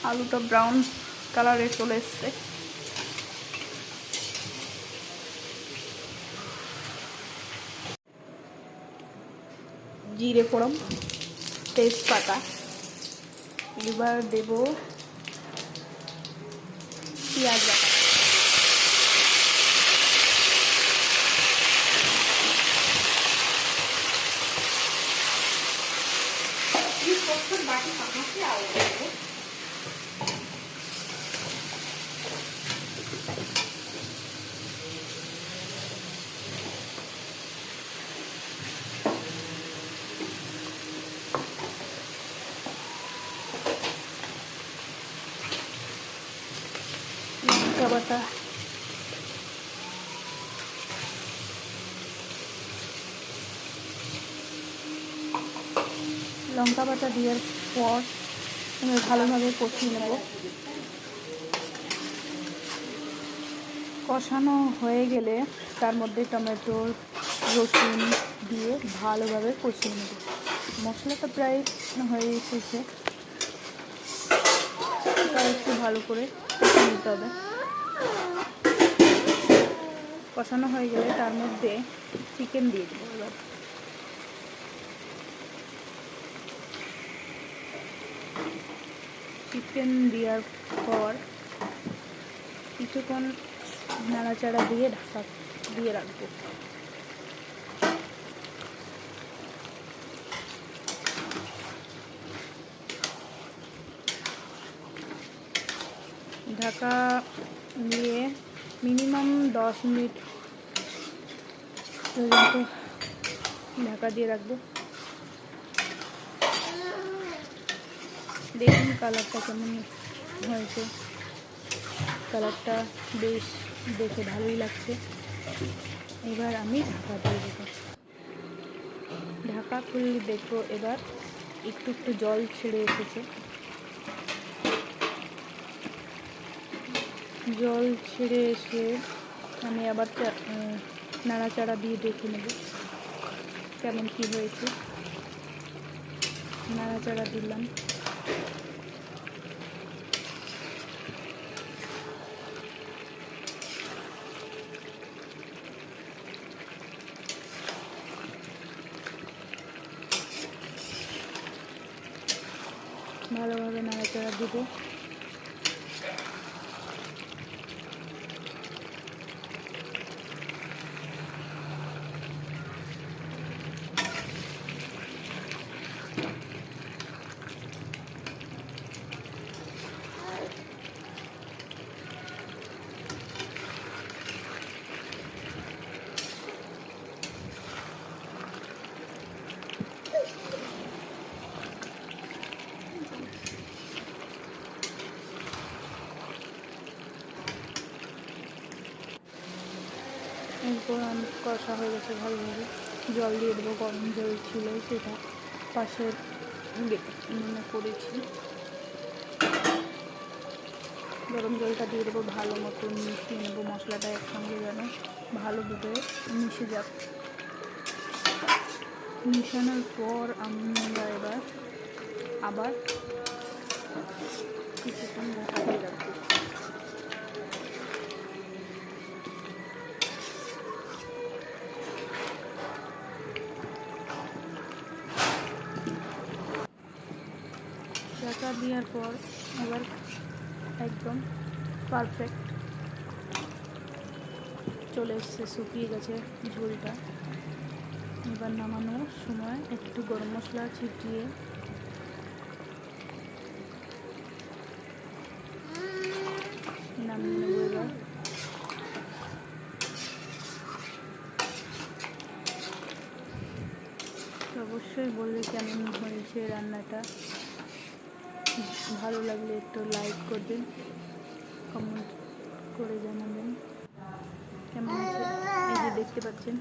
আলুটা ব্রাউন কালারে চলে এসছে। জিরে ফোড়ন, তেজপাতা, এবার দেব পেঁয়াজ বাটা। লঙ্কা বাটা, লঙ্কা বাটা দেওয়ার পর আমি ভালোভাবে কষিয়ে নেব। কষানো হয়ে গেলে তার মধ্যে টমেটো, রসুন দিয়ে ভালোভাবে কষিয়ে নেব। মশলাটা প্রায় হয়ে এসেছে, তার একটু ভালো করে কষিয়ে নিতে হবে। কষানো হয়ে গেলে তার মধ্যে চিকেন দিয়ে দেবো। এবার চিকেন দেওয়ার পর কিছুক্ষণ নাড়াচাড়া দিয়ে ঢাকা দিয়ে রাখবো। ঢাকা দিয়ে মিনিমাম 10 মিনিট পর্যন্ত ঢাকা দিয়ে রাখবো। দেখুন কালারটা কেমন হয়েছে। কালারটা বেশ দেখে ভালোই লাগছে। এবার আমি ঢাকা দিয়ে দেবো। ঢাকা খুললে দেখবো এবার একটু একটু জল ছেড়ে এসেছে। জল ছেড়ে এসে আমি আবার নাড়াচাড়া দিয়ে দেখে নেব কেমন কি হয়েছে। নাড়াচাড়া দিলাম। ভালোভাবে নাড়াচাড়া দিব। এরপর কষা হয়ে গেছে ভালোভাবে। জল দিয়ে দেবো। গরম জল ছিল সেটা পাশে করেছি। গরম জলটা দিয়ে দেবো। ভালো মতো মিশিয়ে নেবো। মশলাটা একসঙ্গে যেন ভালোভাবে মিশে যাক। মিশানোর পর আমরা এবার আবার কিছুক্ষণ ঢাকা দিয়ে রাখবো। ঢাকা দেওয়ার পর এবার একদম পারফেক্ট চলে এসছে, শুকিয়ে গেছে ঝোলটা। এবার নামানোর সময় একটু গরম মশলা ছিটিয়ে নামিয়ে নেবো। এবার অবশ্যই বলবে কেমন হয়েছে রান্নাটা। ভালো লাগলে একটু লাইক করবেন, কমেন্ট করে জানাবেন কেমন আছে। এই যে দেখতে পাচ্ছেন